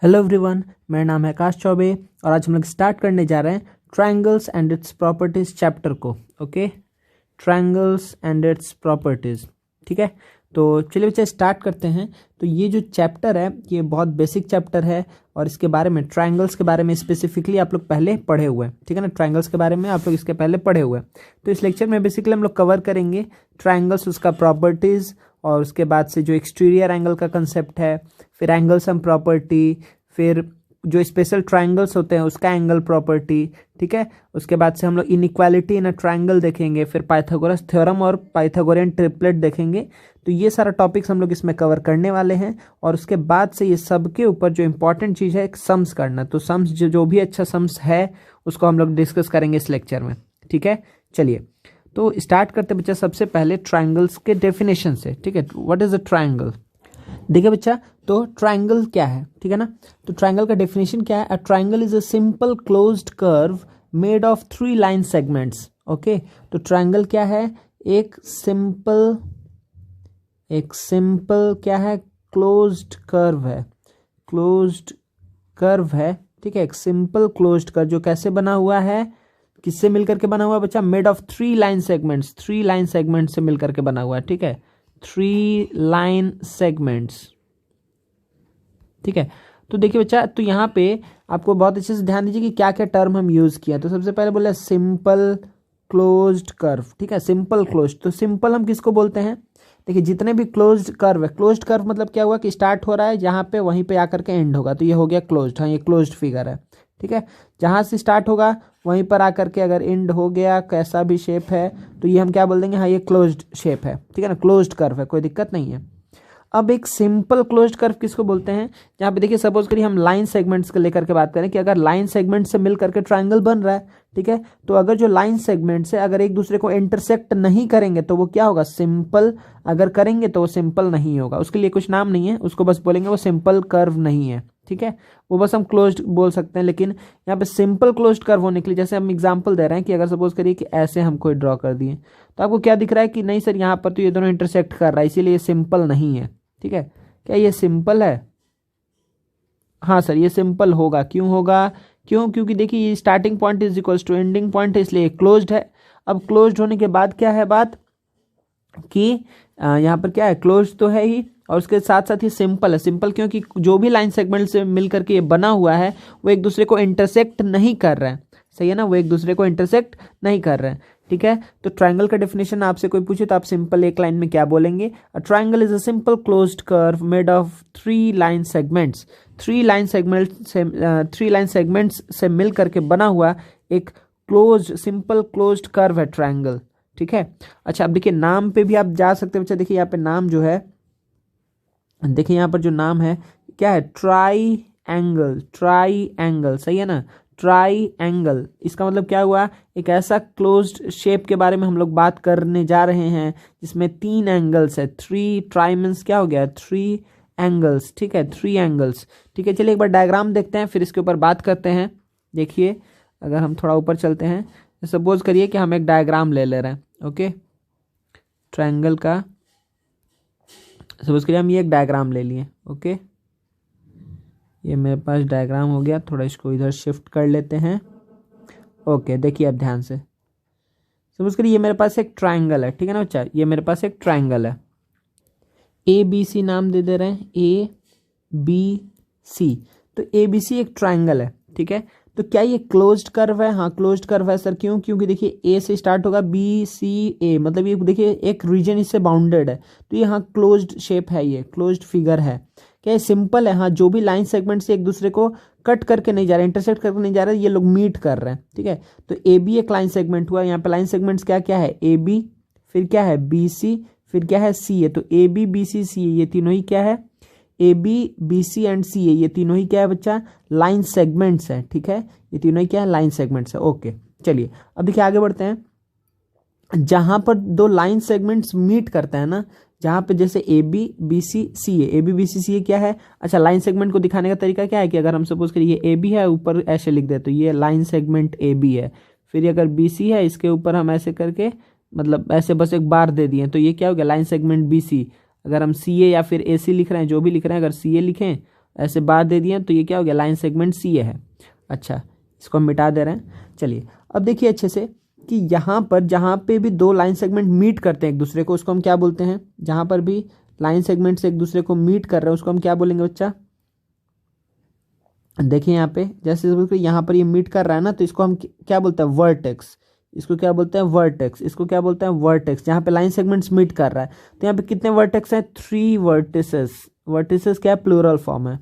Hello everyone, मेरा नाम है आकाश चौबे और आज हम लोग स्टार्ट करने जा रहे हैं triangles and its properties chapter को। Okay, triangles and its properties. ठीक है, तो चलिए बच्चे स्टार्ट करते हैं। तो ये जो चैप्टर है ये बहुत बेसिक चैप्टर है और इसके बारे में ट्रायंगल्स के बारे में स्पेसिफिकली आप लोग पहले पढ़े हुए हैं। ठीक है ना, ट्रायंगल्स के बारे में आप लोग इसके पहले पढ़े हुए हैं। तो इस लेक्चर में बेसिकली हम लोग कवर करेंगे ट्रायंगल्स, उसका प्रॉपर्टीज, और उसके बाद से जो एक्सटीरियर एंगल का कंसेप्ट है, फिर एंगल सम प्रॉपर्टी, फिर जो स्पेशल ट्रायंगल्स होते हैं उसका एंगल प्रॉपर्टी। ठीक है, उसके बाद से हम लोग इनइक्वालिटी इन अ ट्रायंगल देखेंगे, फिर पाइथागोरस थ्योरम और पाइथागोरियन ट्रिपलेट देखेंगे। तो ये सारा टॉपिक्स हम लोग इसमें कवर करने वाले हैं और उसके बाद से ये सब के ऊपर जो इंपॉर्टेंट चीज़ है एक सम्स करना। तो सम्स जो भी अच्छा सम्स है उसको हम लोग डिस्कस करेंगे इस लेक्चर में। ठीक है, चलिए तो स्टार्ट करते बच्चा सबसे पहले ट्रायंगल्स के डेफिनेशन से। ठीक है, व्हाट इज अ ट्रायंगल। देखिए बच्चा, तो ट्रायंगल क्या है, ठीक है ना। तो ट्रायंगल का डेफिनेशन क्या है, a triangle is a simple closed curve made of 3 line segments. Okay, तो ट्रायंगल क्या है, एक सिंपल क्या है, क्लोज्ड कर्व है, क्लोज्ड कर्व है। ठीक है, एक सिंपल क्लोज्ड कर्व जो कैसे बना हुआ है, किससे मिलकर के बना हुआ है बच्चा, made of 3 line segments, 3 line segment से मिलकर के बना हुआ है। ठीक है, 3 लाइन सेगमेंट्स। ठीक है, तो देखिए बच्चा, तो यहाँ पे आपको बहुत अच्छे से ध्यान दीजिए कि क्या क्या टर्म हम यूज किया। तो सबसे पहले बोले सिंपल क्लोज्ड कर्व। ठीक है, सिंपल क्लोज्ड, तो सिंपल हम किसको बोलते हैं, देखिए जितने भी क्लोज्ड कर्व है, क्लोज्ड कर्व मतलब क्या हुआ कि स्टार्ट हो रहा है जहाँ पे वहीं पे आकर के एंड होगा, तो ये हो गया क्लोज्ड। हाँ, ये क्लोज्ड फिगर है। ठीक है, जहाँ से स्टार्ट होगा वहीं पर आकर के अगर एंड हो गया, कैसा भी शेप है, तो ये हम क्या बोल देंगे, हाँ ये क्लोज्ड शेप है। ठीक है ना, क्लोज्ड कर्व है, कोई दिक्कत नहीं है। अब एक सिंपल क्लोज्ड कर्व किसको बोलते हैं, जहाँ पे देखिए सपोज करिए हम लाइन सेगमेंट्स को लेकर के बात करें कि अगर लाइन सेगमेंट से मिल करके ट्रायंगल बन रहा है, ठीक है, तो अगर जो लाइन सेगमेंट से अगर एक दूसरे को इंटरसेक्ट नहीं करेंगे तो वो क्या होगा, सिंपल। अगर करेंगे तो वो सिंपल नहीं होगा, उसके लिए कुछ नाम नहीं है, उसको बस बोलेंगे वो सिंपल कर्व नहीं है। ठीक है, वो बस हम क्लोज्ड बोल सकते हैं। लेकिन यहाँ पे सिंपल क्लोज्ड कर्व होने के लिए जैसे हम एग्जांपल दे रहे हैं कि अगर सपोज करिए कि ऐसे हम कोई ड्रॉ कर दिए, तो आपको क्या दिख रहा है कि नहीं सर यहाँ पर तो ये दोनों इंटरसेक्ट कर रहा है, इसीलिए ये सिंपल नहीं है। ठीक है, क्या ये सिंपल है, हाँ सर ये सिंपल होगा। क्यों होगा, क्योंकि देखिए ये starting point is equals to ending point है, इसलिए क्लोज्ड है। अब क्लोज्ड होने के बाद क्या है बात कि यहाँ पर क्या है, क्लोज तो है ही और उसके साथ साथ ही सिंपल है। सिंपल क्योंकि जो भी लाइन सेगमेंट से मिल करके ये बना हुआ है वो एक दूसरे को इंटरसेक्ट नहीं कर रहे हैं। सही है ना, वो एक दूसरे को इंटरसेक्ट नहीं कर रहे हैं। ठीक है, तो ट्रायंगल का डेफिनेशन आपसे कोई पूछे तो आप सिंपल एक लाइन में क्या बोलेंगे, a triangle is a simple closed curve made of 3 line segments. 3 line segments से मिल करके बना हुआ एक क्लोज सिंपल क्लोज्ड कर्व है ट्रायंगल। ठीक है, अच्छा अब देखिए नाम पे भी आप जा सकते हैं बच्चा। देखिए यहाँ पे नाम जो है, देखिए यहाँ पर जो नाम है क्या है, ट्राई एंगल। सही है ना, ट्राई एंगल, इसका मतलब क्या हुआ, एक ऐसा क्लोज्ड शेप के बारे में हम लोग बात करने जा रहे हैं जिसमें 3 एंगल्स है। 3 ट्राई मीन्स क्या हो गया, 3 एंगल्स। ठीक है, 3 एंगल्स। ठीक है, चलिए एक बार डायग्राम देखते हैं फिर इसके ऊपर बात करते हैं। देखिए अगर हम थोड़ा ऊपर चलते हैं, सपोज करिए कि हम एक डायग्राम ले रहे हैं। ओके, ट्रायंगल का सपोज करिए हम ये एक डायग्राम ले लिए। ओके, ये मेरे पास डायग्राम हो गया, थोड़ा इसको इधर शिफ्ट कर लेते हैं। ओके, देखिए अब ध्यान से सपोज करिए ये मेरे पास एक ट्रायंगल है। ठीक है ना बच्चा, ये मेरे पास एक ट्रायंगल है, ABC नाम दे रहे हैं, ABC। तो ABC एक ट्रायंगल है। ठीक है, तो क्या ये क्लोज्ड कर्व है, हाँ क्लोज्ड कर्व है सर। क्योंकि देखिए A से स्टार्ट होगा, BCA, मतलब ये देखिए एक रीजन इससे बाउंडेड है, तो ये हाँ क्लोज्ड शेप है, ये क्लोज्ड फिगर है। क्या ये सिंपल है, हाँ जो भी लाइन सेगमेंट से एक दूसरे को कट करके नहीं जा रहे, इंटरसेक्ट करके नहीं जा रहे, ये लोग मीट कर रहे हैं। ठीक है, तो AB एक लाइन सेगमेंट हुआ, यहाँ पे लाइन सेगमेंट्स क्या क्या है, AB, फिर क्या है BC, फिर क्या है CA। तो AB BC CA ये तीनों ही क्या है, AB BC एंड CA ये तीनों ही क्या है बच्चा, लाइन सेगमेंट्स है। ठीक है, ये तीनों ही क्या है, लाइन सेगमेंट्स है। ओके, चलिए अब देखिए आगे बढ़ते हैं। जहां पर 2 लाइन सेगमेंट्स मीट करते हैं ना, जहां पे जैसे AB BC CA क्या है, अच्छा लाइन सेगमेंट को दिखाने का तरीका क्या है कि अगर हम सपोज करिए ये AB है, ऊपर ऐसे लिख दे तो ये लाइन सेगमेंट AB है। फिर अगर BC है, इसके ऊपर हम ऐसे करके मतलब ऐसे बस एक बार दे दिए तो ये क्या हो गया, लाइन सेगमेंट BC। अगर हम CA या फिर AC लिख रहे हैं, जो भी लिख रहे हैं, अगर CA लिखें ऐसे बार दे दिए तो ये क्या हो गया, लाइन सेगमेंट सी है। अच्छा, इसको हम मिटा दे रहे हैं। चलिए अब देखिए अच्छे से कि यहाँ पर जहाँ पे भी दो लाइन सेगमेंट मीट करते हैं एक दूसरे को, उसको हम क्या बोलते हैं, जहाँ पर भी लाइन सेगमेंट से एक दूसरे को मीट कर रहे हैं उसको हम क्या बोलेंगे बच्चा। देखिए यहाँ पे जैसे यहाँ पर ये मीट कर रहा है ना, तो इसको हम क्या बोलते हैं, वर्टेक्स। इसको क्या बोलते हैं, वर्टेक्स। इसको क्या बोलते हैं, वर्टेक्स। जहाँ पे लाइन सेगमेंट्स मीट कर रहा है, तो यहाँ पे कितने वर्टेक्स हैं, 3 वर्टिसेस। वर्टिसेस क्या प्लूरल फॉर्म है,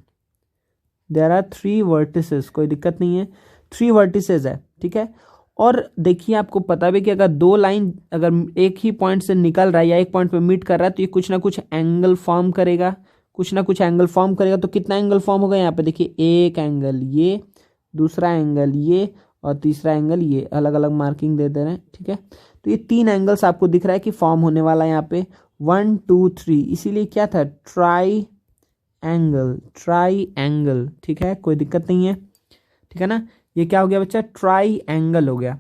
देयर आर 3 वर्टिसेस, कोई दिक्कत नहीं है, 3 वर्टिसेस है, ठीक है। और देखिए आपको पता भी कि अगर दो लाइन अगर एक ही पॉइंट से निकल रहा है या एक पॉइंट पे मीट कर रहा है तो ये कुछ ना कुछ एंगल फॉर्म करेगा, कुछ ना कुछ एंगल फॉर्म करेगा। तो कितना एंगल फॉर्म होगा यहाँ पे देखिए, एक एंगल ये, दूसरा एंगल ये, और तीसरा एंगल ये, अलग अलग मार्किंग दे दे रहे हैं, ठीक है। तो ये 3 एंगल्स आपको दिख रहा है कि फॉर्म होने वाला है यहाँ पे 1 2 3, इसीलिए क्या था, ट्राई एंगल, ट्राई एंगल, ठीक है, कोई दिक्कत नहीं है, ठीक है ना। ये क्या हो गया बच्चा, ट्राई एंगल हो गया।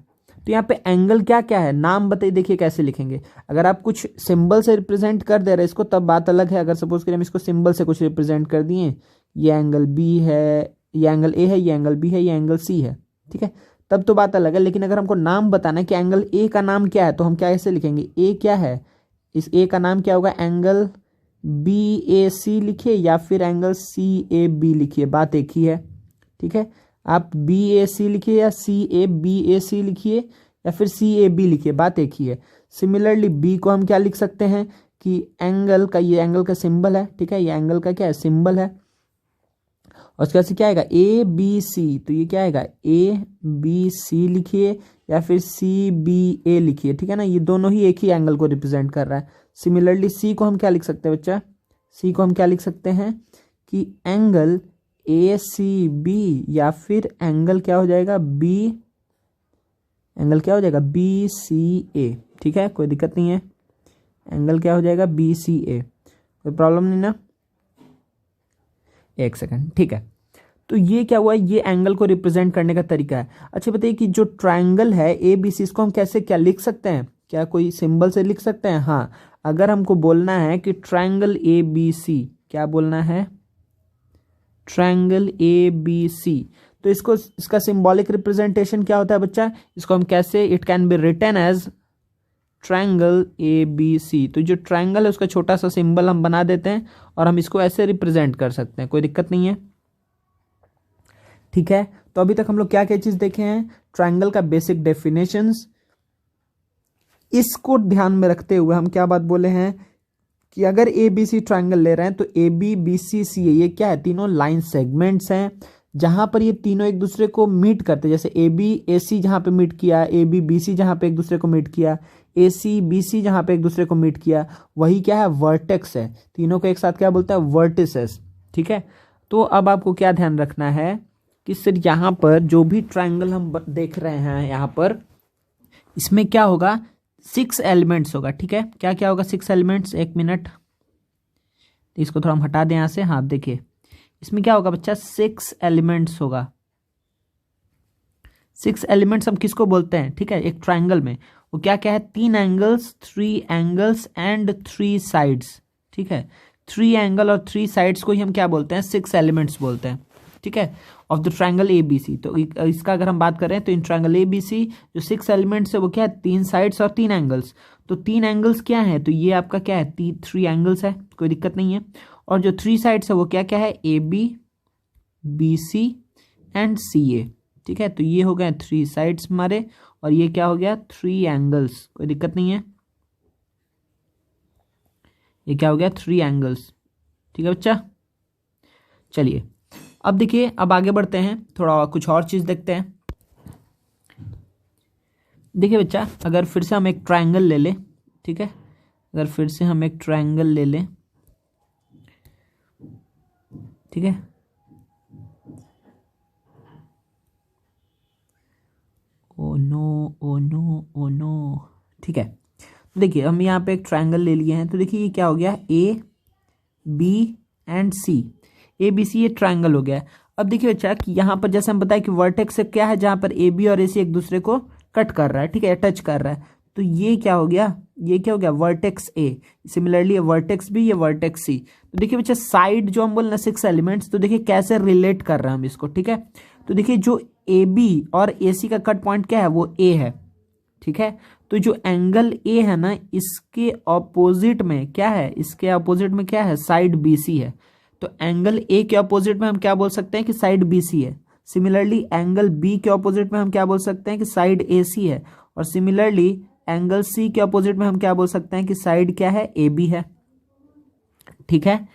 तो यहाँ पे एंगल क्या क्या है, नाम बताइए, देखिए कैसे लिखेंगे। अगर आप कुछ सिंबल से रिप्रेजेंट कर दे रहे हैं इसको तब बात अलग है। अगर सपोज करें हम इसको सिंबल से कुछ रिप्रेजेंट कर दिए, ये एंगल बी है, ये एंगल ए है, ये एंगल बी है, ये एंगल सी है, ठीक है, तब तो बात अलग है। लेकिन अगर हमको नाम बताना है कि एंगल ए का नाम क्या है, तो हम क्या ऐसे लिखेंगे, ए क्या है, इस ए का नाम क्या होगा, एंगल बी ए सी लिखिए या फिर एंगल सी ए बी लिखिए, बात एक ही है, ठीक है। आप बी ए सी लिखिए या सी ए बी ए सी लिखिए या फिर सी ए बी लिखिए, बात एक ही है। सिमिलरली बी को हम क्या लिख सकते हैं कि एंगल का, ये एंगल का सिंबल है, ठीक है, ये एंगल का क्या है, सिंबल है। और उसके बाद क्या आएगा, ए बी सी, तो ये क्या आएगा, ए बी सी लिखिए या फिर सी बी ए लिखिए, ठीक है ना, ये दोनों ही एक ही एंगल को रिप्रेजेंट कर रहा है। सिमिलरली सी को हम क्या लिख सकते हैं बच्चा, सी को हम क्या लिख सकते हैं कि एंगल ए सी बी या फिर एंगल क्या हो जाएगा, बी, एंगल क्या हो जाएगा, बी सी ए, ठीक है, कोई दिक्कत नहीं है, एंगल क्या हो जाएगा, बी सी ए, कोई प्रॉब्लम नहीं ना, एक सेकंड, ठीक है। तो ये क्या हुआ, ये एंगल को रिप्रेजेंट करने का तरीका है। अच्छा बताइए कि जो ट्रायंगल है ए बी सी, इसको हम कैसे क्या लिख सकते हैं, क्या कोई सिंबल से लिख सकते हैं। हाँ, अगर हमको बोलना है कि ट्रायंगल ए बी सी, क्या बोलना है, ट्रायंगल ए बी सी, तो इसको, इसका सिंबॉलिक रिप्रेजेंटेशन क्या होता है बच्चा, इसको हम कैसे, it can be written as triangle A B C. तो जो ट्रायंगल है उसका छोटा सा सिंबल हम बना देते हैं और हम इसको ऐसे रिप्रेजेंट कर सकते हैं, कोई दिक्कत नहीं है, ठीक है। तो अभी तक हम लोग क्या क्या चीज देखे हैं, ट्रायंगल का बेसिक डेफिनेशंस। इसको ध्यान में रखते हुए हम क्या बात बोले हैं कि अगर ए बी सी ट्रायंगल ले रहे हैं तो ए बी बी सी सी ए, ये क्या है, तीनों लाइन सेगमेंट्स हैं जहां पर ये तीनों एक दूसरे को मीट करते हैं। जैसे ए बी ए सी जहां पे मीट किया, ए बी बी सी जहां पे एक दूसरे को मीट किया, ए सी बी सी जहां पे एक दूसरे को मीट किया, वही क्या है, वर्टेक्स है। तीनों को एक साथ क्या बोलता है, वर्टिसेस, ठीक है। तो अब आपको क्या ध्यान रखना है कि सिर्फ यहाँ पर जो भी ट्रायंगल हम देख रहे हैं यहाँ पर, इसमें क्या होगा, 6 एलिमेंट्स होगा, ठीक है। क्या क्या होगा, 6 एलिमेंट्स, एक मिनट, इसको थोड़ा हम हटा दें यहाँ से। हाँ देखिए इसमें क्या होगा बच्चा, 6 एलिमेंट्स होगा। 6 एलिमेंट्स हम किसको बोलते हैं, ठीक है, एक ट्रायंगल में वो क्या क्या है, 3 एंगल्स, 3 एंगल्स एंड 3 साइड्स, ठीक है। 3 एंगल और 3 साइड्स को ही हम क्या बोलते हैं, 6 एलिमेंट्स बोलते हैं, ठीक है, of the triangle A B C. तो इसका अगर हम बात करें तो इन ट्रायंगल ए बी सी जो 6 एलिमेंट्स है वो क्या है, 3 साइड्स और 3 एंगल्स। तो 3 एंगल्स क्या है, तो ये आपका क्या है, 3 एंगल्स है, कोई दिक्कत नहीं है। और जो 3 साइड्स है वो क्या क्या है, A B B C and C A, ठीक है। तो ये हो गए 3 साइड्स हमारे, और ये क्या हो गया, 3 एंगल्स, कोई दिक्कत नहीं है, ये क्या हो गया, 3 एंगल्स, ठीक है बच्चा। चलिए अब देखिए, अब आगे बढ़ते हैं, थोड़ा कुछ और चीज देखते हैं। देखिए बच्चा, अगर फिर से हम एक ट्रायंगल ले लें, ठीक है, अगर फिर से हम एक ट्रायंगल ले लें, ठीक है, oh no oh no oh no, ठीक है। तो देखिए हम यहाँ पे एक ट्रायंगल ले लिए हैं, तो देखिए ये क्या हो गया, A B and C, A B C, ये ट्रायंगल हो गया। अब देखिए बच्चा कि यहाँ पर जैसे हम बताया कि वर्टेक्स से क्या है, जहाँ पर ए बी और ए सी एक दूसरे को कट कर रहा है, ठीक है, टच कर रहा है, तो ये क्या हो गया, ये क्या हो गया, वर्टेक्स ए। सिमिलरली ये वर्टेक्स बी, ये वर्टेक्स सी। तो देखिए बच्चा साइड जो हम बोल रहे 6 एलिमेंट्स, तो देखिए कैसे रिलेट कर रहे हैं हम इसको, ठीक है। तो देखिए जो ए बी और ए सी का कट पॉइंट क्या है, वो ए है, ठीक है। तो जो एंगल ए है ना, इसके ऑपोजिट में क्या है, इसके ऑपोजिट में क्या है, साइड बी सी है। तो एंगल ए के ऑपोजिट में हम क्या बोल सकते हैं कि साइड बी सी है। सिमिलरली एंगल बी के ऑपोजिट में हम क्या बोल सकते हैं कि साइड ए सी है। और सिमिलरली एंगल सी के ऑपोजिट में हम क्या बोल सकते हैं कि साइड क्या है, ए बी है, ठीक है।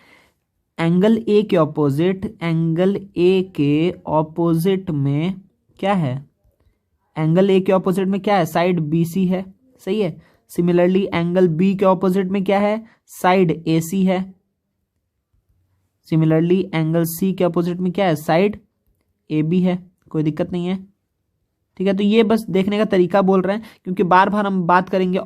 एंगल ए के ऑपोजिट, एंगल ए के ऑपोजिट में क्या है, एंगल ए के ऑपोजिट में क्या है, साइड बी सी है, सही है। सिमिलरली एंगल बी के ऑपोजिट में क्या है, साइड ए सी है। सिमिलरली एंगल सी के ऑपोजिट में क्या है, साइड ए बी है। कोई दिक्कत नहीं है, ठीक है। तो ये बस देखने का तरीका बोल रहे हैं, क्योंकि बार बार हम बात करेंगे